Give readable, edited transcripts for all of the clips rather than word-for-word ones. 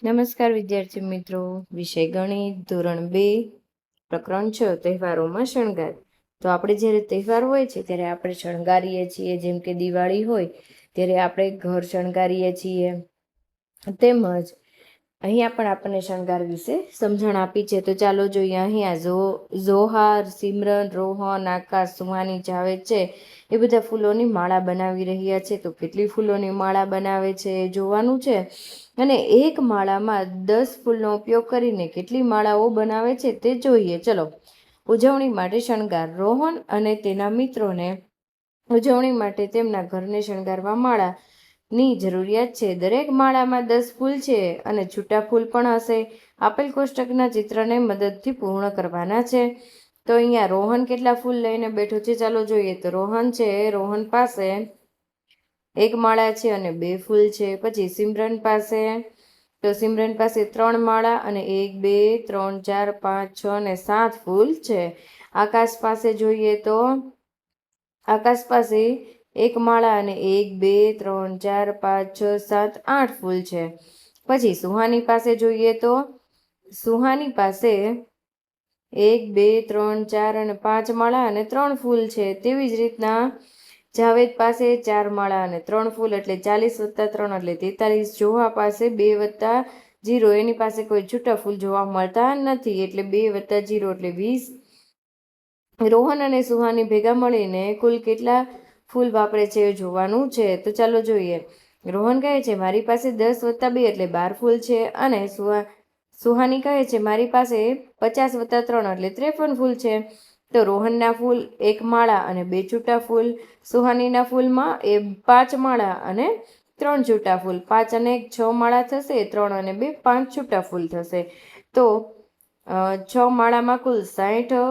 નમસ્કાર વિદ્યાર્થી મિત્રો, વિષય ગણિત, ધોરણ 2, પ્રકરણ 6, તહેવારોમાં શણગાર. તો આપણે જ્યારે તહેવાર હોય છે ત્યારે આપણે શણગારીએ છીએ. જેમ કે દિવાળી હોય ત્યારે આપણે ઘર શણગારીએ છીએ. તેમજ અહીંયા પણ આપણને શણગાર વિશે સમજણ આપી છે. તો ચાલો જોઈએ. અહીંયા જોહાર, સિમરન, રોહન, આકાશ, સુહાની, જાવેદ છે એ બધા ફૂલોની માળા બનાવી રહ્યા છે. તો કેટલી ફૂલોની માળા બનાવે છે એ જોવાનું છે. અને એક માળામાં 10 ફૂલનો ઉપયોગ કરીને કેટલી માળાઓ બનાવે છે તે જોઈએ. ચલો, ઉજવણી માટે શણગાર. રોહન અને તેના મિત્રોને ઉજવણી માટે તેમના ઘરને શણગારવા માળાની જરૂરિયાત છે. દરેક માળામાં 10 ફૂલ છે અને છૂટા ફૂલ પણ હશે. આપેલ કોષ્ટકના ચિત્રને મદદથી પૂર્ણ કરવાના છે. તો અહીંયા રોહન કેટલા ફૂલ લઈને બેઠો છે ચાલો જોઈએ. તો રોહન પાસે એક માળા છે અને 2 ફૂલ છે. પછી સિમરન પાસે 3 માળા અને 1, 2, 3, 4, 5, 6 અને 7 ફૂલ છે. આકાશ પાસે જોઈએ તો આકાશ પાસે એક માળા અને 1, 2, 3, 4, 5, 6, 7, 8 ફૂલ છે. પછી સુહાની પાસે જોઈએ તો સુહાની પાસે 1, 2, 3, 4 અને 5 માળા અને 3 ફૂલ છે. તેવી જ રીતના જાવેદ પાસે 4 માળા અને 3 ફૂલ એટલે 40 + 3 એટલે 43. જોહા પાસે 2 + 0 એની પાસે કોઈ છૂટા ફૂલ જોવા મળતા નથી એટલે 2 + 0 એટલે 20. રોહન અને સુહાની ભેગા મળીને કુલ કેટલા ફૂલ વાપરે છે એ જોવાનું છે. તો ચાલો જોઈએ. રોહન કહે છે મારી પાસે 10 + 2 એટલે 12 ફૂલ છે. અને સુહાની કહે છે મારી પાસે 50 + 3 એટલે 53 ફૂલ છે. તો રોહનના ફૂલ 1 માળા અને 2 છૂટા ફૂલ, સુહાનીના ફૂલમાં 5 માળા અને 3 છૂટા ફૂલ. 5 અને 1 6 માળા થશે. 3 અને 2 5 છૂટા ફૂલ થશે. તો 6 માળામાં કુલ 60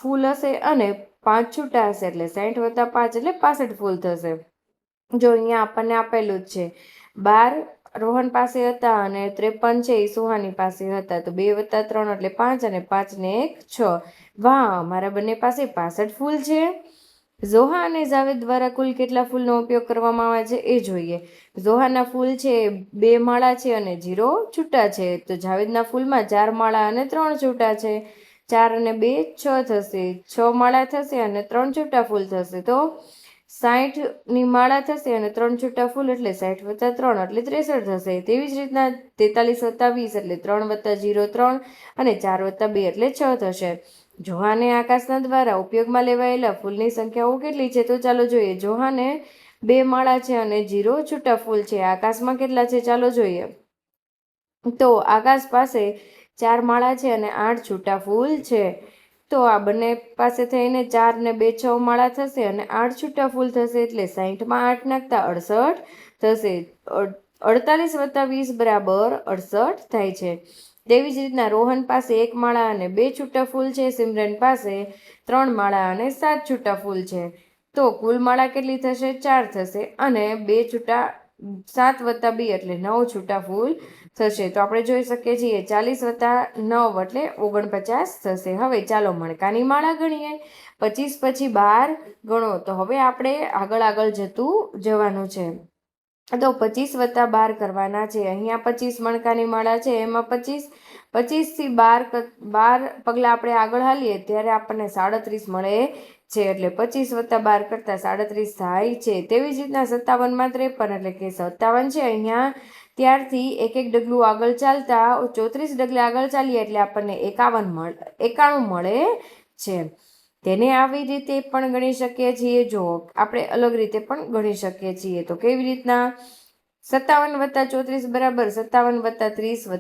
ફૂલ હશે અને 5 છૂટા હશે એટલે 60 + 5 એટલે 65 ફૂલ થશે. જો અહીંયા આપણને આપેલું જ છે. 12 રોહન પાસે હતા અને 53 છે એ સુહાની પાસે હતા. તો 2 + 3 એટલે 5 અને 5 ને 1 6. વાહ, મારા બંને પાસે 65 ફૂલ છે. જોહા અને જાવેદ દ્વારા કુલ કેટલા ફૂલનો ઉપયોગ કરવામાં આવે છે એ જોઈએ. જોહાના ફૂલ છે 2 માળા છે અને 0 છૂટા છે. તો જાવેદના ફૂલમાં 4 માળા અને 3 છૂટા છે. 4 અને 2 6 થશે. 6 માળા થશે અને 3 છૂટા ફૂલ થશે. તો 60ની માળા થશે અને 3 છૂટા ફૂલ એટલે 60 + 3 એટલે 63 થશે. તેવી જ રીતના 43 + 20 એટલે 3 + 0 3 અને 4 + 2 એટલે 6 થશે. જોહાને આકાશના દ્વારા ઉપયોગમાં લેવાયેલા ફૂલની સંખ્યાઓ કેટલી છે તો ચાલો જોઈએ. જોહાને 2 માળા છે અને 0 છૂટા ફૂલ છે. આકાશમાં કેટલા છે ચાલો જોઈએ. તો આકાશ પાસે 4 માળા છે અને 8 છૂટા ફૂલ છે. તો આ બંને પાસે થઈને 4 ને 2 6 માળા થશે અને 8 છૂટા ફૂલ થશે એટલે 60માં 8 નાખતા 68 થશે. 48 + 20 = 68 થાય છે. તેવી જ રીતના રોહન પાસે 1 માળા અને 2 છૂટા ફૂલ છે. સિમરન પાસે 3 માળા અને 7 છૂટા ફૂલ છે. તો કુલ માળા કેટલી થશે 4 થશે અને 2 છૂટા 7 + 2 એટલે 9 છૂટા ફૂલ થશે. તો આપણે જોઈ શકીએ છીએ 40 + 9 એટલે 49 થશે. હવે ચાલો મણકાની માળા ગણીએ. 25 પછી 12 ગણો. તો હવે આપણે આગળ જવાનું છે. તો 25 + 12 કરવાના છે. અહીંયા 25 મણકાની માળા છે એમાં 25 થી 12 પગલા આપણે આગળ હાલીએ ત્યારે આપણને 37 મળે છે. એટલે 25 + 12 કરતા 37 થાય છે. તેવી જ રીતના 57માં 53 એટલે કે 57 છે અહીંયા. ત્યારથી એક ડગલું આગળ ચાલતા 34 ડગલા આગળ ચાલીએ એટલે આપણને 91 મળે છે. તેને આવી રીતે પણ ગણી શકીએ છીએ. જો આપણે અલગ રીતે પણ ગણી શકીએ છીએ. તો કેવી રીતના 57 + 34 = 57 + 30 +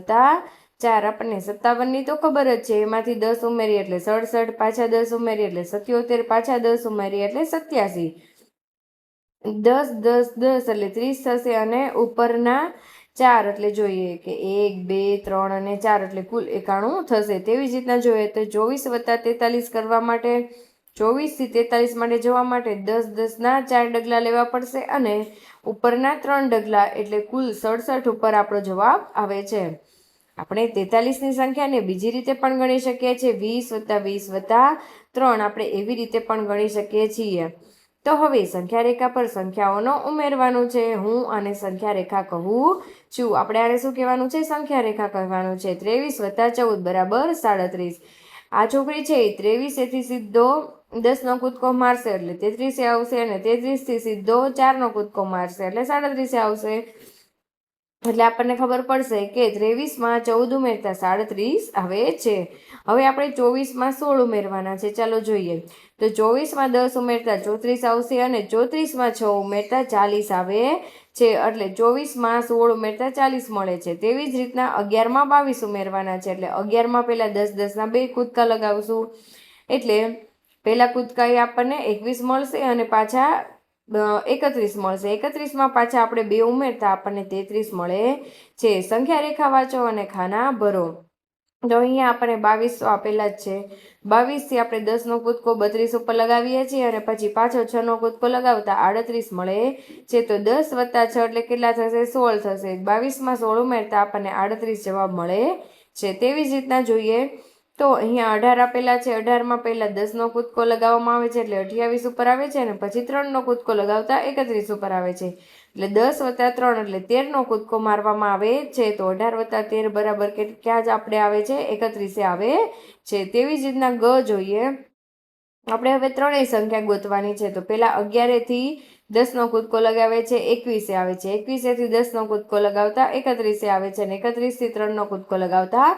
4. આપણને 57ની તો ખબર જ છે. એમાંથી 10 ઉમેરીએ એટલે 67, પાછા 10 ઉમેરીએ એટલે 77, પાછા 10 ઉમેરીએ એટલે 87. 10 10 10 એટલે 30 થશે અને ઉપરના 4 એટલે જોઈએ કે 1 2 3 અને 4 એટલે કુલ 91 થશે. તેવી જ રીતના જોઈએ તો 24 + 43 કરવા માટે 24 થી 43 માટે જવા માટે 10 10ના 4 ડગલા લેવા પડશે અને ઉપરના 3 ડગલા એટલે કુલ 67 ઉપર આપણો જવાબ આવે છે. આપણે 43ની સંખ્યાને બીજી રીતે પણ ગણી શકીએ છીએ. 20 + 20 + 3 આપણે એવી રીતે પણ ગણી શકીએ છીએ. તો હવે સંખ્યા રેખા પર સંખ્યાઓનો ઉમેરવાનું છે. હું આને સંખ્યા રેખા કહું છું. આપણે આને શું કહેવાનું છે? સંખ્યા રેખા કહેવાનું છે. 23 + 14 = 37. આ છોકરી છે એ 23 સીધો 10નો કૂદકો મારશે એટલે 33 આવશે, અને 33 થી સીધો 4નો કૂદકો મારશે એટલે 37 આવશે. એટલે આપણને ખબર પડશે કે 23માં 14 ઉમેરતા 37 આવે છે. હવે આપણે 24માં 16 ઉમેરવાના છે. ચાલો જોઈએ. તો 24માં 10 ઉમેરતા 34 આવશે, અને 34માં 6 ઉમેરતા 40 આવે છે. એટલે 24માં 16 ઉમેરતા 40 મળે છે. તેવી જ રીતના 11માં 22 ઉમેરવાના છે. એટલે 11માં પહેલા 10-10ના 2 કૂદકા લગાવશું. એટલે પહેલા કૂદકા એ આપણને 21 મળશે, અને પાછા 31 મળશે. 31માં પાછા આપણે 2 ઉમેરતા આપણને 33 મળે છે. સંખ્યા રેખા વાંચો અને ખાના ભરો. તો અહીંયા આપણે 22 આપેલા જ છે. 22 થી આપણે 10નો કૂદકો 32 ઉપર લગાવીએ છીએ, અને પછી પાછો 6નો કૂદકો લગાવતા 38 મળે છે. તો 10 + 6 એટલે કેટલા થશે? 16 થશે. 22માં 16 ઉમેરતા આપણને 38 જવાબ મળે છે. તેવી જ રીતના જોઈએ તો અહીંયા 18 આપેલા છે. 18માં પહેલા 10નો કૂદકો લગાવવામાં આવે છે એટલે 28 ઉપર આવે છે, અને પછી 3નો કૂદકો લગાવતા 31 ઉપર આવે છે. એટલે 10 + 3 એટલે 13નો કૂદકો મારવામાં આવે છે. તો 18 + 13 બરાબર ક્યાં જ આપણે આવે છે? 31 આવે છે. તેવી જ રીતના ગ જોઈએ. આપણે હવે ત્રણેય સંખ્યા ગોતવાની છે. તો પહેલા 11 થી 10નો કૂદકો લગાવે છે, 21 આવે છે. 21 થી 10નો કૂદકો લગાવતા 31 આવે છે, અને 31 થી 3નો કૂદકો લગાવતા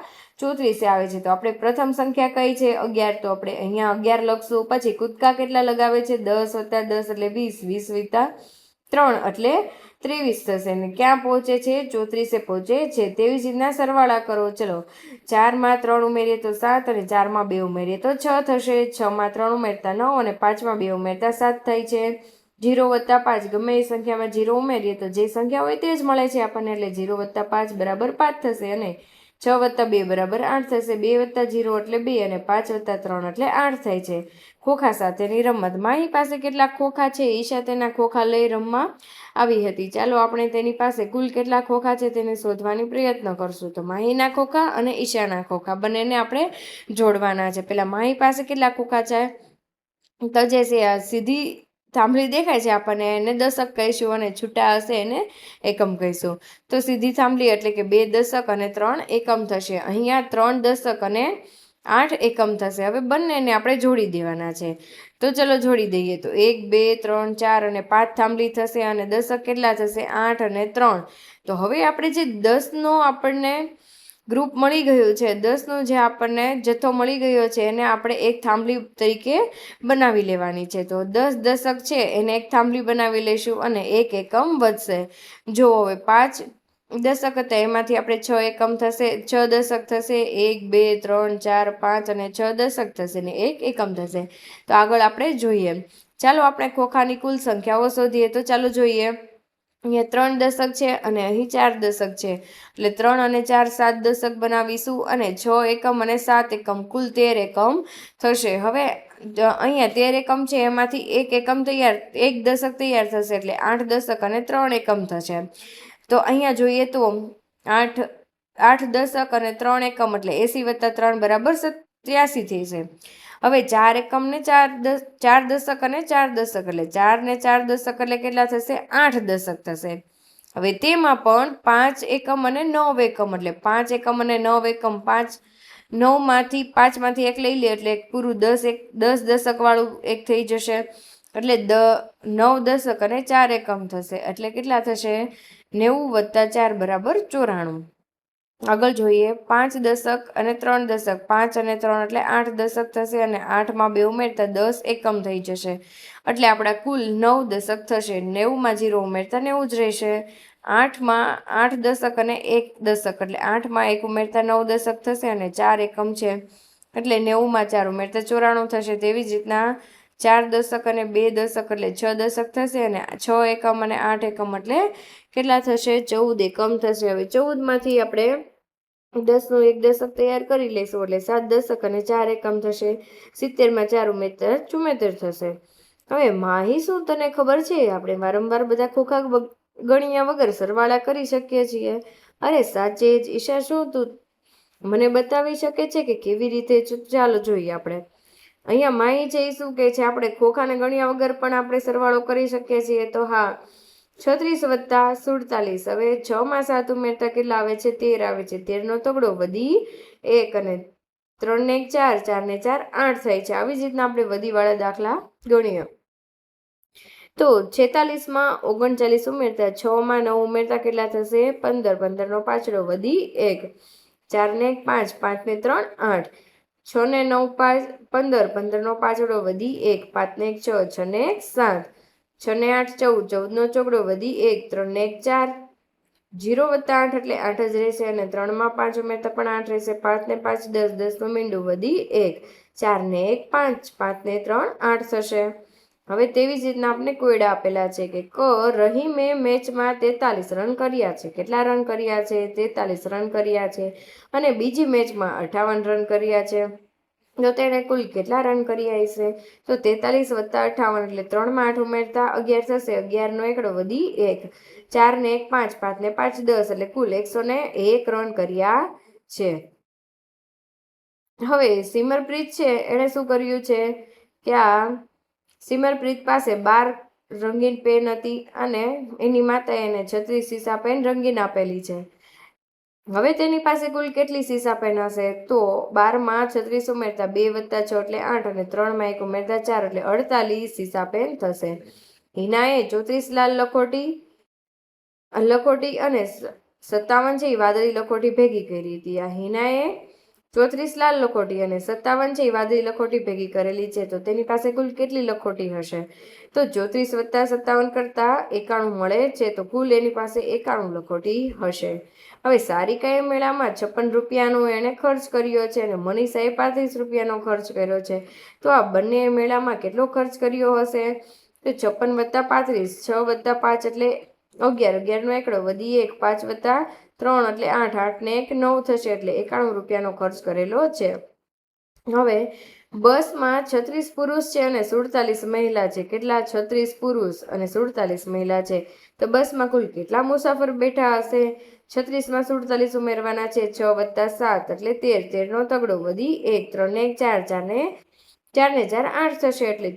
34 આવે છે. તો આપણે પ્રથમ સંખ્યા કઈ છે? 11. તો આપણે અહીંયા 11 લખશું. પછી કૂદકા કેટલા લગાવે છે? 10 + 10 એટલે 20, 20 + 3 એટલે 23 થશે. અને ક્યાં પહોંચે છે? 34 પહોંચે છે. તેવી જ રીતના સરવાળા કરો. ચલો, 4માં 3 ઉમેરીએ તો 7, અને 4માં 2 ઉમેરીએ તો 6 થશે. 6માં 3 ઉમેરતા 9, અને 5માં 2 ઉમેરતા 7 થાય છે. 0 + 5 ગમે એ સંખ્યામાં 0 ઉમેરીએ તો જે સંખ્યા હોય તે જ મળે છે આપણને. એટલે 0 + 5 = 5 થશે, અને 6 + 2 = 8 થશે. 2 + 0 એટલે 2, અને 5 + 3 એટલે 8 થાય છે. ખોખા સાથેની રમત. માહી પાસે કેટલા ખોખા છે? ઈશા તેના ખોખા લઈ રમવા આવી હતી. ચાલો આપણે તેની પાસે કુલ કેટલા ખોખા છે તેને શોધવાની પ્રયત્ન કરશું. તો માહીના ખોખા અને ઈશાના ખોખા બંનેને આપણે જોડવાના છે. પેલા માહી પાસે કેટલા ખોખા છે? તો જે સીધી થાંભલી દેખાય છે આપણને એને દશક કહીશું, અને છૂટા હશે એને એકમ કહીશું. તો સીધી થાંભલી એટલે કે 2 દશક અને 3 એકમ થશે. અહીંયા 3 દશક અને 8 એકમ થશે. હવે બંનેને આપણે જોડી દેવાના છે. તો ચલો જોડી દઈએ. તો 1, 2, 3, 4 અને 5 થાંભલી થશે, અને દશક કેટલા થશે? 8 અને 3. તો હવે આપણે જે 10નો આપણને ગ્રુપ મળી ગયું છે, 10નો જે આપણને જથ્થો મળી ગયો છે, એને આપણે એક થાંભલી તરીકે બનાવી લેવાની છે. તો 10 દશક છે એને એક થાંભલી બનાવી લઈશું, અને 1 એકમ વધશે. જો હવે 5 દશક હતા એમાંથી આપણે 6 એકમ થશે, 6 દશક થશે, 1, 2, 3, 4, 5 અને 6 દશક થશે, ને 1 એકમ થશે. તો આગળ આપણે જોઈએ. ચાલો આપણે ખોખાની કુલ સંખ્યાઓ શોધીએ. તો ચાલો જોઈએ. અહીંયા 3 દશક છે, અને અહીં 4 દશક છે. એટલે 3 અને 4 7 દશક બનાવીશું, અને 6 એકમ અને 7 એકમ કુલ 13 એકમ થશે. હવે અહીંયા 13 એકમ છે એમાંથી 1 એકમ તૈયાર, 1 દશક તૈયાર થશે, એટલે 8 દશક અને 3 એકમ થશે. તો અહીંયા જોઈએ તો 8 દશક અને 3 એકમ એટલે 80 + 3 = 87 થશે. હવે 4 એકમ ને 4 દશક અને 4 દશક એટલે 4 ને 4 દશક એટલે કેટલા થશે? 8 દશક થશે. હવે તેમાં પણ 5 એકમ અને 9 એકમ એટલે 5 એકમ અને 9 એકમ, 9માંથી 5માંથી 1 લઈ લે એટલે પૂરું 10 દશક વાળું એક થઈ જશે. એટલે 9 દશક અને 4 એકમ થશે. એટલે કેટલા થશે? 90 + 4 = 94. આગળ જોઈએ. 5 દશક અને 3 દશક, 5 અને 3 એટલે 8 દશક થશે, અને 8માં 2 ઉમેરતા 10 એકમ થઈ જશે. એટલે આપણા કુલ 9 દશક થશે. 90માં 0 ઉમેરતા 90 જ રહેશે. 8માં 8 દશક અને 1 દશક એટલે 8માં 1 ઉમેરતા 9 દશક થશે, અને 4 એકમ છે એટલે 90માં 4 ઉમેરતા 94 થશે. તેવી જ રીતના 4 દશક અને 2 દશક એટલે 6 દશક થશે, અને 6 એકમ અને 8 એકમ એટલે કેટલા થશે? 14 એકમ થશે. હવે 14માંથી આપણે 10નું 1 દશક તૈયાર કરી લઈશું, એટલે 7 દશક અને 4 એકમ થશે. 70માં 4 ઉમેરતા 74 થશે. હવે માહી, શું તને ખબર છે આપણે વારંવાર બધા ખોખા ગણ્યા વગર સરવાળા કરી શકીએ છીએ? અરે સાચે જ. ઈશા, શું તું મને બતાવી શકે છે કે કેવી રીતે? ચાલો જોઈએ આપણે. અહીંયા માહી છે એ શું કહે છે, આપણે ખોખાને ગણ્યા વગર પણ આપણે સરવાળો કરી શકીએ છીએ. તો હા, 36 વત્તા 47. હવે 6 માં 7 ઉમેરતા કેટલા આવે છે? 13 આવે છે. 13 નો તગડો વધી 1 અને 3 ને 1 4, 4 ને 4 8 થાય છે. આવી જ રીતના આપણે વધીવાળા દાખલા ગણીએ. તો 46 માં 39 ઉમેરતા 6 માં 9 ઉમેરતા કેટલા થશે? 15. 15 નો પાછળો વધી 1, 4 ને 1 5, 5 ને 3 8, 6 ને 9 5 15, 15 નો પાછળો વધી 1, 5 ને 1 6, 6 ને 1 7, 6 ને 8 14, 14 નો ચોગડો વધી 1, 3 ને 1 4, 0 વત્તા 8 એટલે 8 જ રહેશે, અને 3 માં 5 ઉમેરતા પણ 8 રહેશે. 5 ને 5 10, 10 નું મીંડું વધી 1, 4 ને 1 5, 5 ને 3 8 થશે. હવે તેવી જ રીતના આપણે કોયડા આપેલા છે કે રહીમે મેચમાં 43 રન કર્યા છે. કેટલા રન કર્યા છે? 43 રન કર્યા છે. અને બીજી મેચમાં 58 રન કર્યા છે. તો તેણે કુલ કેટલા રન કર્યા હશે? તો 43 વત્તા 58 એટલે 3 માં 8 ઉમેરતા 11 થશે. 11 નો એકડો વધી 1, 4 ને 1 5, 5 ને 5 10 એટલે કુલ 101 રન કર્યા છે. હવે સિમરપ્રીત છે એણે શું કર્યું છે કે આ સિમરપ્રીત પાસે 12 રંગીન પેન હતી અને એની માતાએ એને 36 સીસા પેન રંગીન આપેલી છે. હવે તેની પાસે કુલ કેટલી સીસા પેન હશે? તો 12 માં 36 ઉમેરતા 2 વત્તા 6 એટલે 8, અને 3 માં 1 ઉમેરતા 4 એટલે 48 સીસા પેન થશે. હિનાએ 34 લાલ લખોટી અને 57 છે એ વાદળી લખોટી ભેગી કરી હતી. આ હિનાએ 34 લાલ લખોટી અને 57 છે એ વાદળી લખોટી ભેગી કરેલી છે. તો તેની પાસે કુલ કેટલી લખોટી હશે? તો 34 વત્તા 57 કરતા 91 મળે છે. તો કુલ એની પાસે 91 લખોટી હશે. હવે સારિકાએ મેળામાં 56 રૂપિયાનો એણે ખર્ચ કર્યો છે અને મનીષાએ 35 રૂપિયાનો ખર્ચ કર્યો છે. તો આ બંને મેળામાં કેટલો ખર્ચ કર્યો હશે? તો 56 વત્તા 35, 6 વત્તા 5 એટલે 11, 11 નો એકડો વધી 1, 5 વત્તા 3 એટલે 8, 8 ને 1 9 થશે એટલે 91 રૂપિયાનો ખર્ચ કરેલો છે. હવે બસમાં 36 પુરુષ છે અને 47 મહિલા છે. કેટલા? 36 પુરુષ અને 47 મહિલા છે. તો બસમાં કુલ કેટલા મુસાફર બેઠા હશે? 36 માં 47 ઉમેરવાના છે. 6 વત્તા 7 એટલે 13, 13 નો તગડો વધી 1, 3 ને 1 4, 4 ને 4 8 થશે એટલે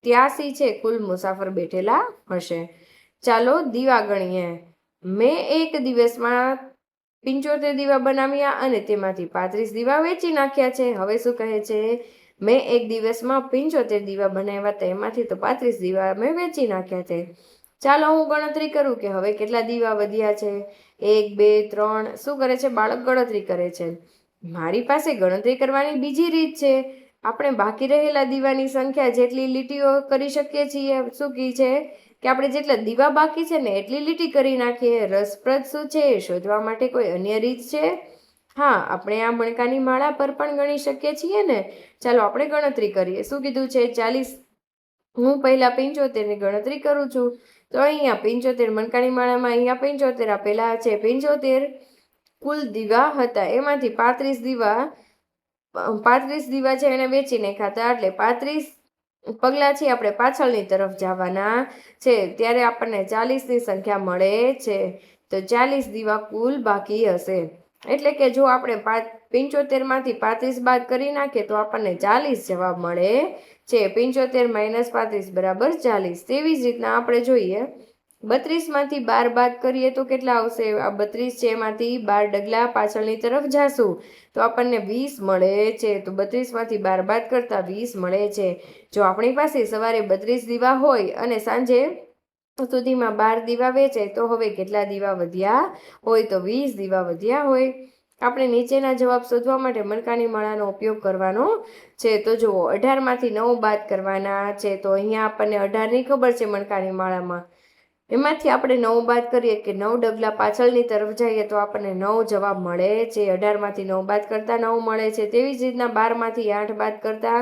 83 છે કુલ મુસાફર બેઠેલા હશે. ચાલો દીવા ગણીએ. મેં એક દિવસમાં 75 દીવા બનાવ્યા અને તેમાંથી 35 દીવા વેચી નાખ્યા છે. હવે શું કહે છે? મેં એક દિવસમાં 75 દીવા બનાવ્યા, તેમાંથી તો 35 દીવા મેં વેચી નાખ્યા છે. ચાલો હું ગણતરી કરું કે હવે કેટલા દીવા વધ્યા છે. 1 2 3. શું કરે છે બાળક? ગણતરી કરે છે. મારી પાસે ગણતરી કરવાની બીજી રીત છે. આપણે બાકી રહેલા દીવાની સંખ્યા જેટલી લીટીઓ કરી શકીએ છીએ. શું કહે છે કે આપણે જેટલા દીવા બાકી છે ને એટલી લીટી કરી નાખીએ. રસપ્રદ શું છે એ શોધવા માટે કોઈ અન્ય રીત છે? હા, આપણે આ મણકાની માળા પર પણ ગણી શકીએ છીએ ને. ચાલો આપણે ગણતરી કરીએ. શું કીધું છે? 40. હું પહેલા 75 ની ગણતરી કરું છું. તો અહીંયા 75 મણકાની માળામાં અહીંયા 75 આપેલા છે. 75 કુલ દીવા હતા. એમાંથી 35 દીવા છે એને વેચી નાખ્યા હતા. એટલે 35 પગલા છે આપણે પાછળની તરફ જવાના છે ત્યારે આપણને 40ની સંખ્યા મળે છે. તો 40 દીવા કુલ બાકી હશે. એટલે કે જો આપણે 75 માંથી 35 બાદ કરી નાખીએ તો આપણને 40 જવાબ મળે છે. 75 - 35 બરાબર 40. તેવી જ રીતના આપણે જોઈએ 32 માંથી 12 બાદ કરીએ તો કેટલા આવશે? આ 32 છે એમાંથી 12 ડગલા પાછળની તરફ જાશું તો આપણને 20 મળે છે. તો 32 માંથી 12 બાદ કરતા 20 મળે છે. જો આપણી પાસે સવારે 32 દીવા હોય અને સાંજે સુધીમાં 12 દીવા વેચાય તો હવે કેટલા દીવા વધ્યા હોય? તો 20 દીવા વધ્યા હોય. આપણે નીચેના જવાબ શોધવા માટે મણકાની માળાનો ઉપયોગ કરવાનો છે. તો જુઓ 18 માંથી 9 બાદ કરવાના છે. તો અહીંયા આપણને 18ની ખબર છે મણકાની માળામાં. એમાંથી આપણે 9 બાદ કરીએ કે 9 ડગલા પાછળની તરફ જઈએ તો આપણને 9 જવાબ મળે છે. 18 માંથી 9 બાદ કરતા 9 મળે છે. તેવી જ રીતના 12 માંથી 8 બાદ કરતા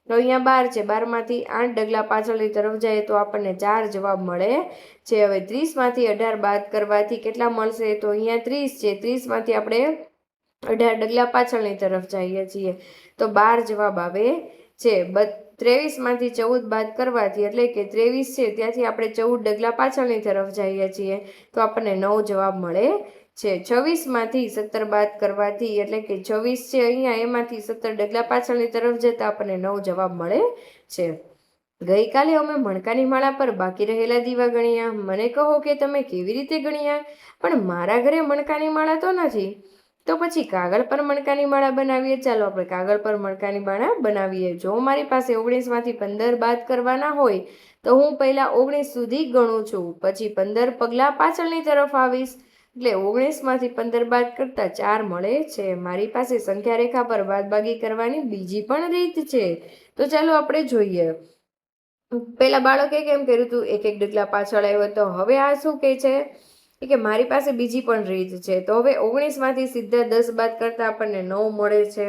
તો અહીંયા 12 છે. 12 માંથી 8 ડગલા પાછળની તરફ જઈએ તો આપણને 4 જવાબ મળે છે. હવે 30 માંથી 18 બાદ કરવાથી કેટલા મળશે? તો અહીંયા 30 છે. 30 માંથી આપણે 18 ડગલા પાછળની તરફ જઈએ છીએ તો 12 જવાબ આવે છે. 23 માંથી 14 બાદ કરવાથી એટલે કે 23 છે ત્યાંથી આપણે 14 ડગલા પાછળની તરફ જઈએ છીએ તો આપણને 9 જવાબ મળે છે. 26માંથી 17 બાદ કરવાથી એટલે કે 26 છે અહીંયા, એમાંથી 17 ડગલા પાછળની તરફ જતા આપણને 9 જવાબ મળે છે. ગઈકાલે અમે મણકાની માળા પર બાકી રહેલા દીવા ગણ્યા. મને કહો કે તમે કેવી રીતે ગણ્યા? પણ મારા ઘરે મણકાની માળા તો નથી. તો પછી કાગળ પર મણકાની માળા બનાવીએ. ચાલો આપણે કાગળ પર મણકાની માળા બનાવીએ. જો મારી પાસે 19માંથી 15 બાદ કરવાના હોય તો હું પહેલા 19 સુધી ગણું છું, પછી 15 પગલાં પાછળની તરફ આવીશ એટલે 19માંથી 15 બાદ કરતા 4 મળે છે. મારી પાસે સંખ્યા રેખા પર બાદબાકી કરવાની બીજી પણ રીત છે. તો ચાલો આપણે જોઈએ. પેલા બાળકે કેમ કર્યું હતું? એક ડગલા પાછળ આવ્યો. તો હવે આ શું કહે છે કે મારી પાસે બીજી પણ રીત છે. તો હવે 19માંથી સીધા 10 બાદ કરતા આપણને 9 મળે છે.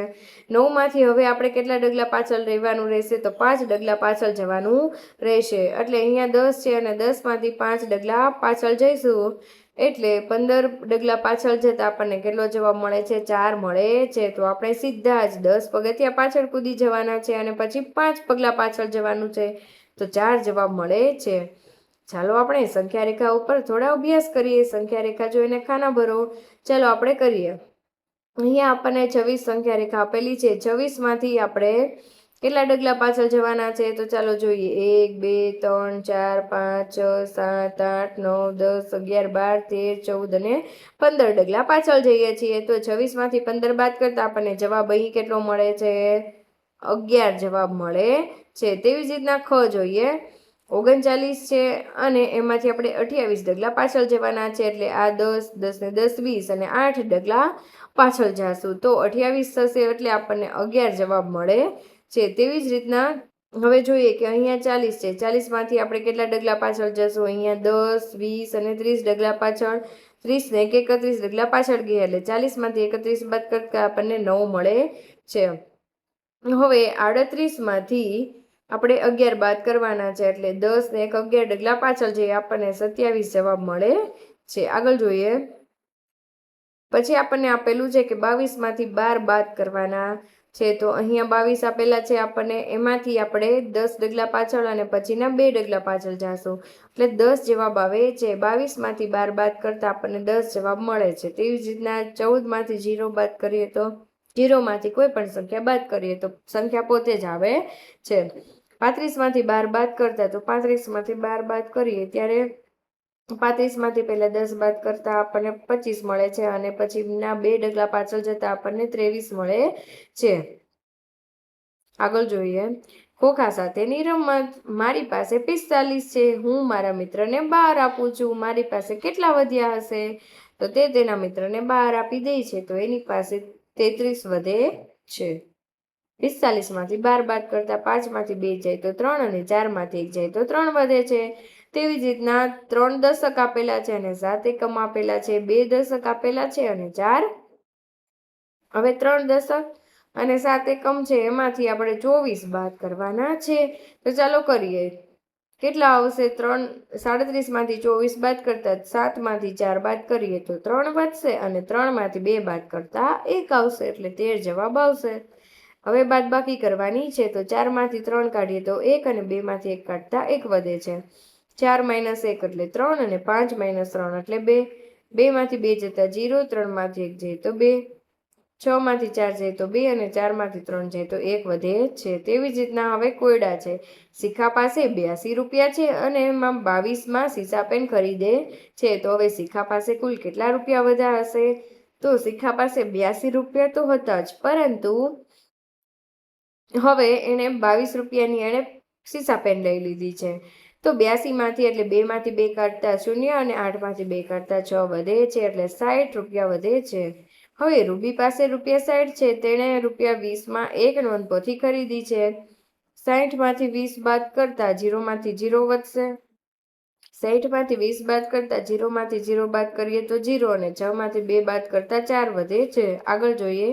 9માંથી હવે આપણે કેટલા ડગલા પાછળ રહેવાનું રહેશે? તો 5 ડગલા પાછળ જવાનું રહેશે. એટલે અહીંયા 10 છે અને 10માંથી 5 ડગલા પાછળ જઈશું એટલે 15 ડગલા પાછળ જતા આપણને કેટલો જવાબ મળે છે? 4 મળે છે. તો આપણે સીધા જ 10 પગથિયા પાછળ કૂદી જવાના છે અને પછી 5 પગલા પાછળ જવાનું છે. તો 4 જવાબ મળે છે. ચાલો આપણે સંખ્યા રેખા ઉપર થોડા અભ્યાસ કરીએ. સંખ્યા રેખા જોઈને ખાના ભરો. ચાલો આપણે કરીએ. અહીંયા આપણને 26 સંખ્યા રેખા આપેલી છે. 26માંથી આપણે કેટલા ડગલા પાછળ જવાના છે? તો ચાલો જોઈએ. 1 2 3 4 5 6 7 8 9 10 11 12 13 14 અને 15 ડગલા પાછળ જઈએ છીએ. તો 26માંથી 15 બાદ કરતા આપણને જવાબ અહીં કેટલો મળે છે? 11 જવાબ મળે છે. તેવી જ રીતના ખ જોઈએ. 39 છે અને એમાંથી આપણે 28 ડગલા પાછળ જવાના છે એટલે આ 10 10 ને 10 20 અને 8 ડગલા પાછળ જાશું. તો 28 થશે એટલે આપણને 11 જવાબ મળે છે. તેવી જ રીતના હવે જોઈએ કે અહીંયા 40 છે. 40માંથી આપણે કેટલા ડગલા પાછળ જશું? અહીંયા 10 20 અને 30 ડગલા પાછળ. 30 ને 31 ડગલા પાછળ ગયા એટલે 40માંથી 31 બાદ કરતા આપણને 9 મળે છે. હવે 38માંથી આપણે 11 બાદ કરવાના છે એટલે 10 ને 11 ડગલા પાછળ જઈએ આપણને 27 જવાબ મળે છે. આગળ જોઈએ. પછી આપણને આપેલું છે કે 22માંથી 12 બાદ કરવાના છે. તો અહીંયા 22 આપેલા છે આપણને, એમાંથી આપણે 10 ડગલા પાછળ અને પછીના 2 ડગલા પાછળ જાશું એટલે 10 જવાબ આવે છે. 22માંથી 12 બાદ કરતા આપણને 10 જવાબ મળે છે. તેવી જ રીતના 14માંથી 0 બાદ કરીએ તો 0માંથી કોઈ પણ સંખ્યા બાદ કરીએ તો સંખ્યા પોતે જ આવે છે. 35માંથી 12 બાદ કરતા તો 35માંથી 12 બાદ કરીએ ત્યારે 35માંથી પહેલા 10 બાદ કરતા આપણને 25 મળે છે અને પછી ના 2 ડગલા પાછળ જતા આપણને 23 મળે છે. આગળ જોઈએ. ખોખા સાથેની રમત. મારી પાસે 45 છે. હું મારા મિત્રને 12 આપું છું. મારી પાસે કેટલા વધ્યા હશે? તો તે તેના મિત્રને 12 આપી દે છે તો એની પાસે 33 વધે છે. 45માંથી 12 બાદ કરતા 5માંથી 2 જાય તો 3 અને 4માંથી 1 જાય તો 3 વધે છે. તેવી જ રીતના 3 દશક આપેલા છે અને 7 એકમ આપેલા છે. 2 દશક આપેલા છે અને 4 હવે 3 દશક અને 7 એકમ છે એમાંથી આપણે 24 બાદ કરવાના છે. તો ચાલો કરીએ. કેટલા આવશે? 37માંથી 24 બાદ કરતા 7માંથી 4 બાદ કરીએ તો 3 વધશે અને 3માંથી 2 બાદ કરતા 1 આવશે એટલે 13 જવાબ આવશે. હવે બાદબાકી કરવાની છે તો 4માંથી 3 કાઢીએ તો 1 અને 2માંથી 1 કાઢતા 1 વધે છે. 4 - 1 એટલે 3 અને 5 - 3 એટલે 2. 2માંથી 2 જતા 0, 3માંથી 1 જાય તો 2, 6માંથી 4 જાય તો 2 અને 4માંથી 3 જાય તો 1 વધે છે. તેવી જ રીતના હવે કોયડા છે. શિખા પાસે 82 રૂપિયા છે અને એમાં 22માં સીસા પેન ખરીદે છે. તો હવે શિખા પાસે કુલ કેટલા રૂપિયા વધ્યા હશે? તો શિખા પાસે 82 રૂપિયા તો હતા જ, પરંતુ હવે એણે 22 રૂપિયાની એણે સીસા પેન લઈ લીધી છે. તો 82માંથી એટલે 2માંથી 2 કાઢતા 0 અને 8માંથી 2 કાઢતા 6 વધે છે એટલે 60 રૂપિયા વધે છે. હવે રૂબી પાસે રૂપિયા 60 છે. તેણે રૂપિયા 20માં એક નોંધપોથી ખરીદી છે. 60માંથી 20 બાદ કરતા 0માંથી 0 વધશે. 60માંથી 20 બાદ કરતા 0માંથી 0 બાદ કરીએ તો 0 અને 6માંથી 2 બાદ કરતા 4 વધે છે. આગળ જોઈએ.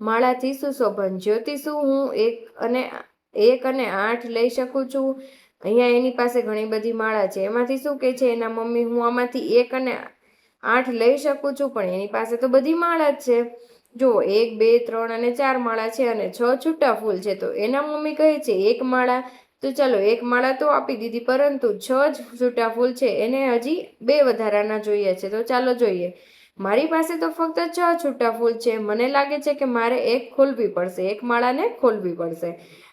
માળાથી સુશોભન. જ્યોતિ શું હું 1 અને 8 લઈ શકું છું? અહીંયા એની પાસે ઘણી બધી માળા છે. એમાંથી શું કહે છે એના મમ્મી? હું આમાંથી 1 અને 8 લઈ શકું છું, પણ એની પાસે તો બધી માળા જ છે. જો 1 2 3 અને 4 માળા છે અને 6 છૂટા ફૂલ છે. તો એના મમ્મી કહે છે 1 માળા. તો ચાલો 1 માળા તો આપી દીધી, પરંતુ 6 જ છૂટા ફૂલ છે, એને હજી 2 વધારાના જોઈએ છે. તો ચાલો જોઈએ. મારી પાસે તો ફક્ત 6 છૂટા ફૂલ છે, મને લાગે છે કે મારે એક ખોલવી પડશે, એક માળાને ખોલવી પડશે.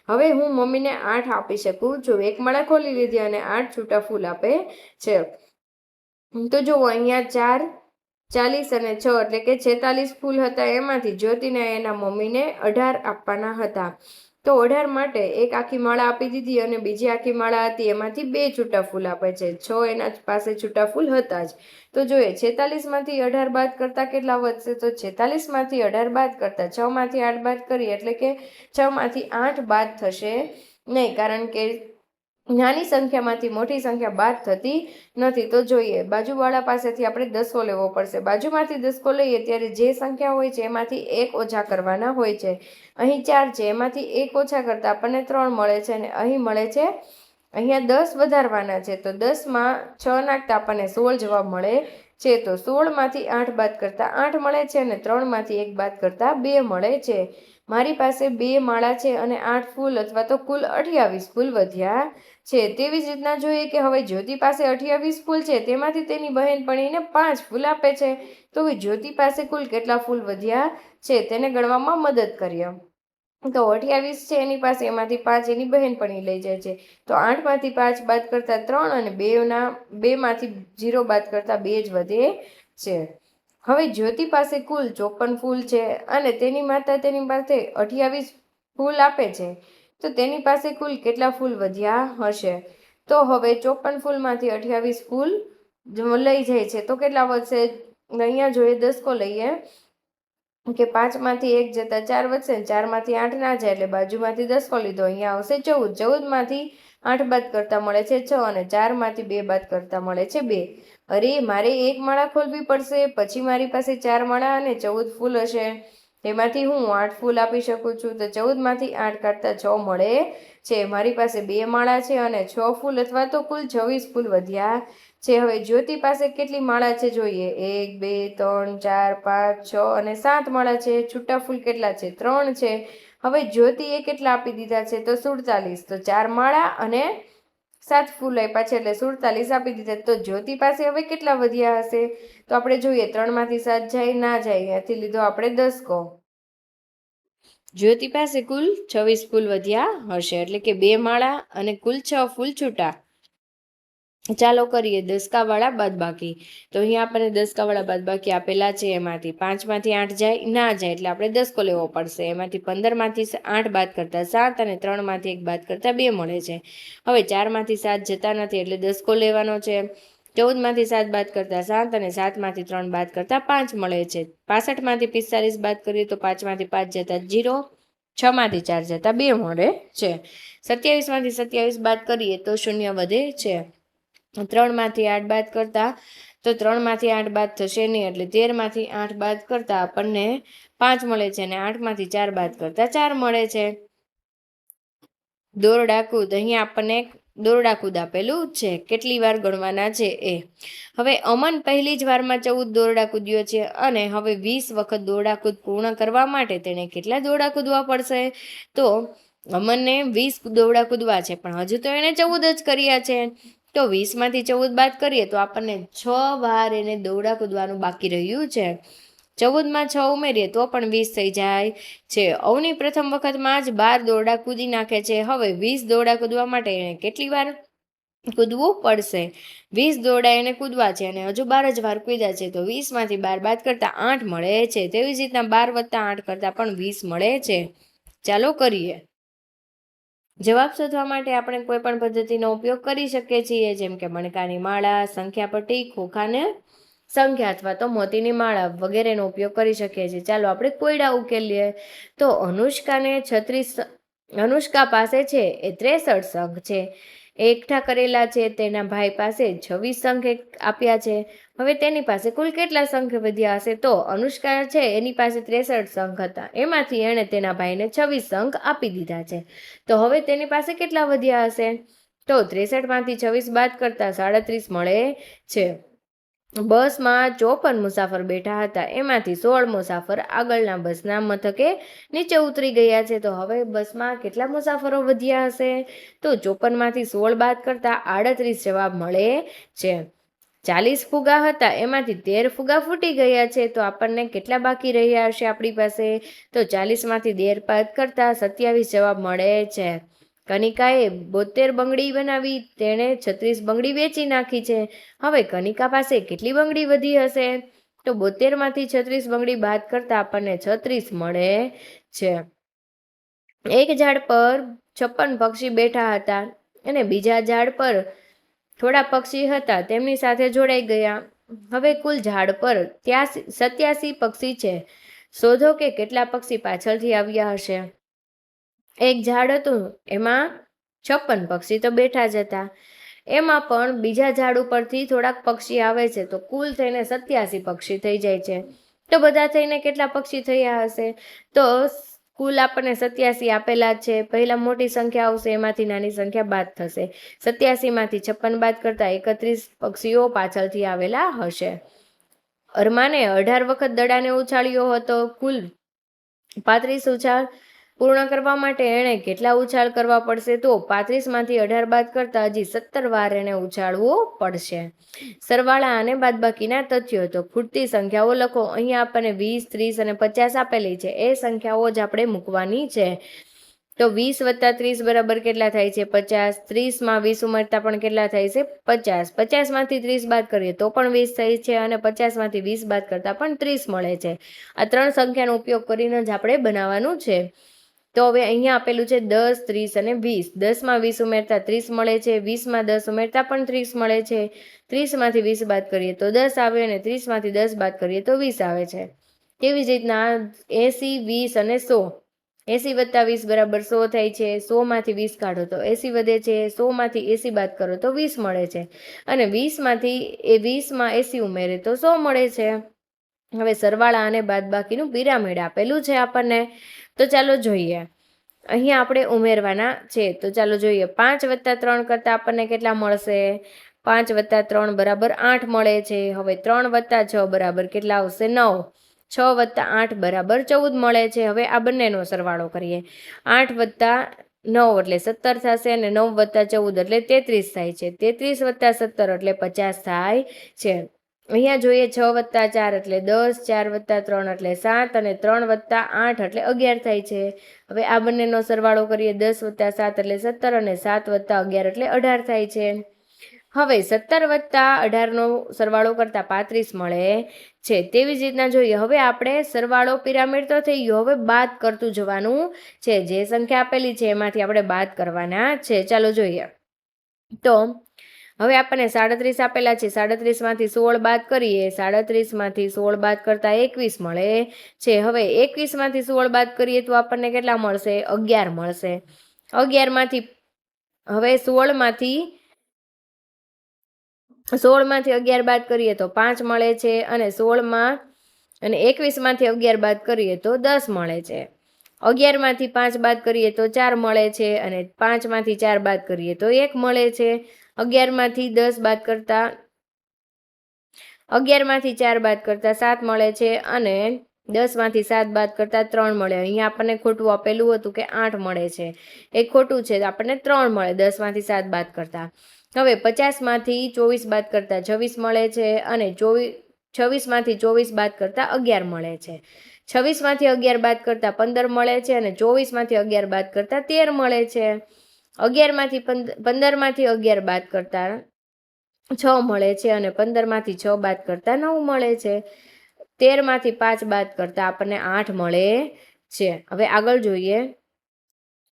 હવે હું મમ્મીને 8 આપી શકું. જો એક માળા ખોલી લીધી અને 8 છૂટા ફૂલ આપે છે. તો જુઓ અહીંયા 4, 40 અને 6 એટલે કે 46 ફૂલ હતા. એમાંથી જ્યોતિને એના મમ્મીને 18 આપવાના હતા. તો 18 માટે એક આખી માળા આપી દીધી અને બીજી આખી માળા હતી એમાંથી 2 છૂટા ફૂલ આપે છે. 6 એના પાસે છૂટા ફૂલ હતા જ. તો જોઈએ 46માંથી 18 બાદ કરતા કેટલા વધશે? તો 46માંથી 18 બાદ કરતા 6માંથી 8 બાદ કરીએ એટલે કે 6માંથી 8 બાદ થશે નહીં, કારણ કે નાની સંખ્યામાંથી મોટી સંખ્યા બાદ થતી નથી. તો જોઈએ બાજુવાળા પાસેથી આપણે દસકો લેવો પડશે. બાજુમાંથી દસકો લઈએ ત્યારે જે સંખ્યા હોય છે એમાંથી 1 ઓછા કરવાના હોય છે. અહીં 4 છે, એમાંથી 1 ઓછા કરતા આપણને 3 મળે છે અને અહીં મળે છે, અહીંયા 10 વધારવાના છે. તો 10માં 6 નાખતા આપણને 16 જવાબ મળે છે. તો 16માંથી 8 બાદ કરતા 8 મળે છે અને 3માંથી 1 બાદ કરતા 2 મળે છે. મારી પાસે 2 માળા છે અને 8 ફૂલ અથવા તો કુલ 28 ફૂલ વધ્યા છે. તેવી જ રીતના જોઈએ કે હવે જ્યોતિ પાસે 28 ફૂલ છે, તેમાંથી તેની બહેનપણીને 5 ફૂલ આપે છે. તો હવે જ્યોતિ પાસે કુલ કેટલા ફૂલ વધ્યા છે તેને ગણવામાં મદદ કરીએ. તો 28 છે એની પાસે, એમાંથી 5 એની બહેનપણી લઈ જાય છે. તો 8માંથી 5 બાદ કરતા 3 અને 2માંથી 0 બાદ કરતા 2 જ વધે છે. હવે જ્યોતિ પાસે કુલ 54 ફૂલ છે અને તેની માતા તેની પાસે 28 ફૂલ આપે છે. તો તેની પાસે કુલ કેટલા ફૂલ વધ્યા હશે? તો હવે 54 ફૂલમાંથી 28 ફૂલ લઈ જાય છે તો કેટલા વધશે? અહીંયા જોઈએ દસકો લઈએ કે 5માંથી 1 જતા 4 વધશે, 4માંથી 8 ના જાય એટલે બાજુમાંથી દસકો લીધો, અહીંયા આવશે 14. 14માંથી 8 બાદ કરતા મળે છે 6 અને 4માંથી 2 બાદ કરતા મળે છે 2. અરે મારે એક માળા ખોલવી પડશે, પછી મારી પાસે 4 માળા અને 14 ફૂલ હશે. તેમાંથી હું 8 ફૂલ આપી શકું છું. તો 14માંથી 8 કાઢતા 6 મળે છે. મારી પાસે 2 માળા છે અને 6 ફૂલ અથવા તો કુલ 26 ફૂલ વધ્યા છે. હવે જ્યોતિ પાસે કેટલી માળા છે જોઈએ? 1, 2, 3, 4, 5, 6 અને 7 માળા છે. છૂટા ફૂલ કેટલા છે? 3 છે. હવે જ્યોતિએ કેટલા આપી દીધા છે? તો 47. તો 4 માળા અને 7 ફૂલ આપ્યા છે એટલે 47 આપી દીધા. તો જ્યોતિ પાસે હવે કેટલા વધ્યા હશે? તો આપણે જોઈએ 3માંથી 7 જાય ના જાય, ત્યાંથી લીધો આપણે દસકો. જ્યોતિ પાસે કુલ 26 ફૂલ વધ્યા હશે એટલે કે 2 માળા અને કુલ 6 ફૂલ છૂટા. ચાલો કરીએ દસકાવાળા બાદબાકી. તો અહીંયા આપણને દસકાવાળા બાદબાકી આપેલા છે. એમાંથી 5માંથી 8 જાય ના જાય એટલે આપણે દસકો લેવો પડશે. એમાંથી 15માંથી 8 બાદ કરતા 7 અને 3માંથી 1 બાદ કરતા 2 મળે છે. હવે 4માંથી 7 જતા નથી એટલે દસકો લેવાનો છે. 14માંથી 7 બાદ કરતા 7 અને 7માંથી 3 બાદ કરતા 5 મળે છે. 65માંથી 45 બાદ કરીએ તો 5માંથી 5 જતા 0, 6માંથી 4 જતા 2 મળે છે. 27માંથી 27 બાદ કરીએ તો 0 વધે છે. 3માંથી 8 બાદ કરતા તો 3માંથી 8 બાદ થશે નહીં એટલે 13માંથી 8 બાદ કરતા આપણને 5 મળે છે અને 8માંથી 4 બાદ કરતા 4 મળે છે. દોરડા કૂદ, અહીંયા આપણને દોરડા કૂદ આપેલું છે, કેટલી વાર ગણવાના છે એ. હવે અમન પહેલી જ વારમાં 14 દોરડા કૂદ્યો છે અને હવે 20 વખત દોરડા કૂદ પૂર્ણ કરવા માટે તેણે કેટલા દોરડા કૂદવા પડશે? તો અમનને 20 દોરડા કૂદવા છે પણ હજુ તો એણે 14 જ કર્યા છે. તો 20માંથી 14 બાદ કરીએ તો આપણને 6 વાર એને દોરડા કૂદવાનું બાકી રહ્યું છે. 14માં 6 ઉમેરીએ તો પણ 20 થઈ જાય છે. અવની પ્રથમ વખતમાં જ 12 દોરડા કૂદી નાખે છે. હવે 20 દોરડા કૂદવા માટે એને કેટલી વાર કૂદવું પડશે? 20 દોરડા એને કૂદવા છે અને હજુ 12 જ વાર કૂદ્યા છે. તો 20માંથી 12 બાદ કરતા 8 મળે છે. તેવી જ રીતના 12 વત્તા 8 કરતા પણ 20 મળે છે. ચાલો કરીએ. જવાબ શોધવા માટે આપણે કોઈ પણ પદ્ધતિનો ઉપયોગ કરી શકીએ છીએ, જેમ કે મણકાની માળા, સંખ્યા પટ્ટી, ખોખાને સંખ્યા અથવા તો મોતીની માળા વગેરેનો ઉપયોગ કરી શકીએ છીએ. ચાલો આપણે કોયડા ઉકેલીએ. તો અનુષ્કા પાસે છે એ 63 શંખ છે. એકઠા કરેલા છે. તેના ભાઈ પાસે 26 શંખ આપ્યા છે. હવે તેની પાસે કુલ કેટલા શંખ વધ્યા હશે? તો અનુષ્કા છે એની પાસે 63 શંખ હતા, એમાંથી એણે તેના ભાઈને 26 શંખ આપી દીધા છે. તો હવે તેની પાસે કેટલા વધ્યા હશે? તો 63માંથી 26 બાદ કરતા 37 મળે છે. બસમાં 54 મુસાફર બેઠા હતા, એમાંથી 16 મુસાફર આગળના બસના મથકે નીચે ઉતરી ગયા છે. તો હવે બસમાં કેટલા મુસાફરો વધ્યા હશે? તો 54માંથી 16 બાદ કરતા 38 જવાબ મળે છે. 40 ફુગા હતા એમાંથી 13 ફુગા ફૂટી ગયા છે, તો આપણને કેટલા બાકી રહ્યા હશે આપણી પાસે? તો 40માંથી 13 બાદ કરતા 27 જવાબ મળે છે. કનિકાએ 72 બંગડી બનાવી, તેણે 36 બંગડી વેચી નાખી છે. હવે કનિકા પાસે કેટલી બંગડી વધી હશે? તો 72માંથી 36 બંગડી બાદ કરતા આપણને 36 મળે છે. એક ઝાડ પર 56 પક્ષી બેઠા હતા અને બીજા ઝાડ પર થોડા પક્ષી હતા, તેમની સાથે જોડાઈ ગયા. હવે કુલ ઝાડ પર 87 પક્ષી છે. શોધો કે કેટલા પક્ષી પાછળથી આવ્યા હશે. એક ઝાડ હતું એમાં 56 પક્ષી તો બેઠા જ હતા, એમાં પણ બીજા ઝાડ ઉપરથી થોડાક પક્ષી આવે છે, તો કુલ થઈને 87 પક્ષી થઈ જાય છે. તો બધા થઈને કેટલા પક્ષી થયા હશે? તો કુલ આપણને 87 આપેલા છે. પહેલા મોટી સંખ્યા આવશે, એમાંથી નાની સંખ્યા બાદ થશે. 87માંથી 56 બાદ કરતા 31 પક્ષીઓ પાછળથી આવેલા હશે. અરમાને 18 વખત દડાને ઉછાળ્યો હતો. કુલ 35 ઉછાળ પૂર્ણ કરવા માટે એણે કેટલા ઉછાળ કરવા પડશે? તો 35માંથી 18 બાદ કરતા હજી 17 વાર એણે ઉછાળવું પડશે. સરવાળા અને બાદબાકીના તથ્યો. તો ખૂટતી સંખ્યાઓ લખો. અહીંયા આપણને 20, 30 અને 50 આપેલી છે. એ સંખ્યાઓ જ આપણે મૂકવાની છે. તો 20 + 30 બરાબર કેટલા થાય છે? 50. 30માં 20 ઉમેરતા પણ કેટલા થાય છે? 50. 50માંથી 30 બાદ કરીએ તો પણ 20 થાય છે અને 50માંથી 20 બાદ કરતા પણ 30 મળે છે. આ ત્રણ સંખ્યાનો ઉપયોગ કરીને જ આપણે બનાવવાનું છે. તો હવે અહીંયા આપેલું છે 10, 30 અને 20. 10માં 20 ઉમેરતા 30 મળે છે. 20માં 10 ઉમેરતા પણ 30 મળે છે. 30માંથી 20 બાદ કરીએ તો 10 આવે અને 30માંથી 10 બાદ કરીએ તો 20 આવે છે. તેવી જ રીતના 80, 20 અને 100. 80 + 20 બરાબર 100 થાય છે. 100માંથી 20 કાઢો તો 80 વધે છે. 100માંથી 80 બાદ કરો તો 20 મળે છે અને 20માં 80 ઉમેરે તો 100 મળે છે. હવે સરવાળા અને બાદબાકીનું પિરામિડ આપેલું છે આપણને. તો ચાલો જોઈએ. અહીંયા આપણે ઉમેરવાના છે. તો ચાલો જોઈએ. 5 + 3 કરતાં આપણને કેટલા મળશે? 5 + 3 બરાબર 8 મળે છે. હવે 3 + 6 બરાબર કેટલા આવશે? 9. 6 + 8 બરાબર 14 મળે છે. હવે આ બંનેનો સરવાળો કરીએ. 8 + 9 એટલે 17 થશે અને 9 + 14 એટલે 33 થાય છે. 33 + 17 એટલે 50 થાય છે. અહીંયા જોઈએ 6 + 4 એટલે 10, 4 + 3 એટલે 7 અને 3 + 8 એટલે 11 થાય છે. હવે આ બંનેનો સરવાળો કરીએ. 10 + 7 એટલે 17 અને 7 + 11 એટલે 18 થાય છે. હવે 17 + 18નો સરવાળો કરતા 35 મળે છે. તેવી જ રીતના જોઈએ. હવે આપણે સરવાળો પિરામિડ તો થઈ ગયો, હવે બાદ કરતું જવાનું છે. જે સંખ્યા આપેલી છે એમાંથી આપણે બાદ કરવાના છે. ચાલો જોઈએ. તો હવે આપણને 37 આપેલા છે. 37માંથી 16 બાદ કરીએ. 37માંથી 16 બાદ કરતા 21 મળે છે. હવે 21માંથી 16 બાદ કરીએ તો આપણને કેટલા મળશે? 11 મળશે. 11માંથી હવે 16માંથી 11 બાદ કરીએ તો 5 મળે છે અને 21માંથી 11 બાદ કરીએ તો 10 મળે છે. 11માંથી 5 બાદ કરીએ તો 4 મળે છે અને 5માંથી 4 બાદ કરીએ તો 1 મળે છે. 11માંથી 4 બાદ કરતા 7 મળે છે અને 10માંથી 7 બાદ કરતા 3 મળે. અહીંયા આપણને ખોટું આપેલું હતું કે 8 મળે છે, એ ખોટું છે. આપણને 3 મળે 10માંથી 7 બાદ કરતા. હવે 50માંથી 24 બાદ કરતા 26 મળે છે અને 26માંથી 24 બાદ કરતા 11 મળે છે. 26માંથી 11 બાદ કરતા 15 મળે છે અને 24માંથી 11 બાદ કરતા 13 મળે છે. 15માંથી 11 બાદ કરતા 6 મળે છે અને 15માંથી 6 બાદ કરતા 9 મળે છે. 13માંથી 5 બાદ કરતા આપણને 8 મળે છે. હવે આગળ જોઈએ.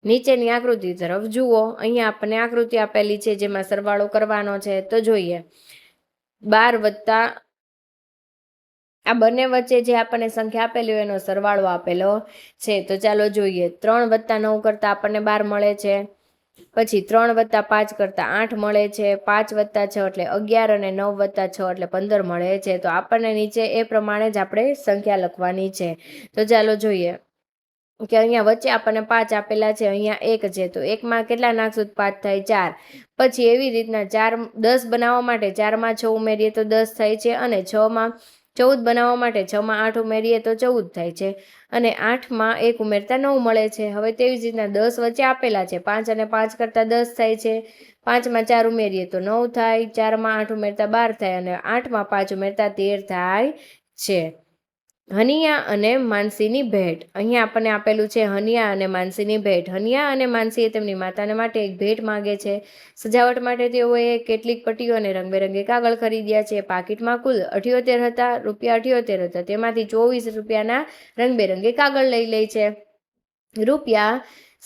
નીચેની આકૃતિ તરફ જુઓ. અહીંયા આપણને આકૃતિ આપેલી છે જેમાં સરવાળો કરવાનો છે. તો જોઈએ. 12 આ બંને વચ્ચે જે આપણને સંખ્યા આપેલી હોય એનો સરવાળો આપેલો છે. તો ચાલો જોઈએ. 3 + 9 કરતા આપણને 12 મળે છે. પછી 3 + 5 કરતા 8 મળે છે. 5 + 6 એટલે 11 અને 9 + 6 એટલે 15 મળે છે. તો આપણને નીચે એ પ્રમાણે જ આપણે સંખ્યા લખવાની છે. તો ચાલો જોઈએ કે અહીંયા વચ્ચે આપણને 5 આપેલા છે, અહીંયા 1 છે. તો 1માં કેટલા નાખશું? 5 થાય 4. પછી એવી રીતના 10 બનાવવા માટે 4માં 6 ઉમેરીએ તો 10 થાય છે અને 6માં 14 બનાવવા માટે 6માં 8 ઉમેરીએ તો 14 થાય છે અને 8માં 1 ઉમેરતા 9 મળે છે. હવે તેવી જ રીતના 10 વચ્ચે આપેલા છે, 5 અને 5 કરતાં 10 થાય છે. 5માં 4 ઉમેરીએ તો 9 થાય, 4માં 8 ઉમેરતા 12 થાય અને 8માં 5 ઉમેરતા 13 થાય છે. હનિયા અને માનસીની ભેટ. અહીંયા આપણને આપેલું છે હનિયા અને માનસીની ભેટ. હનિયા અને માનસીએ તેમની માતાને માટે એક ભેટ માંગે છે. સજાવટ માટે તેઓએ કેટલીક પટ્ટીઓ અને રંગબેરંગી કાગળ ખરીદ્યા છે. પાકીટમાં કુલ 78 હતા, રૂપિયા 78 હતા. તેમાંથી 24 રૂપિયાના રંગબેરંગી કાગળ લઈ લે છે. રૂપિયા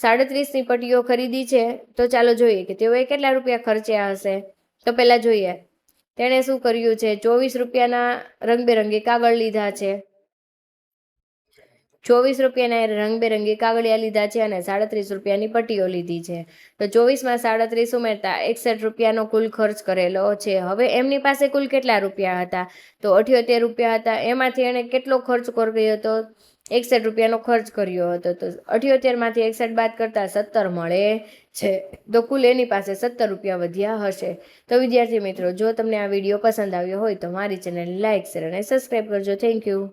37ની પટ્ટીઓ ખરીદી છે. તો ચાલો જોઈએ કે તેઓએ કેટલા રૂપિયા ખર્ચ્યા હશે. તો પહેલા જોઈએ તેણે શું કર્યું છે. 24 રૂપિયાના રંગબેરંગી કાગળ લીધા છે. 24 રૂપિયાના રંગબેરંગી કાગળિયા લીધા છે અને 37 રૂપિયાની પટ્ટીઓ લીધી છે. તો 24માં 37 ઉમેરતા 61 રૂપિયાનો કુલ ખર્ચ કરેલો છે. હવે એમની પાસે કુલ કેટલા રૂપિયા હતા? તો 78 રૂપિયા હતા. એમાંથી એણે કેટલો ખર્ચ કર્યો હતો? 61 રૂપિયાનો ખર્ચ કર્યો હતો. તો 78માંથી 61 બાદ કરતા 17 મળે છે. તો કુલ એની પાસે 17 રૂપિયા વધ્યા હશે. તો વિદ્યાર્થી મિત્રો, જો તમને આ વિડીયો પસંદ આવ્યો હોય તો મારી ચેનલ લાઇક, શેર અને સબસ્ક્રાઈબ કરજો. Thank you.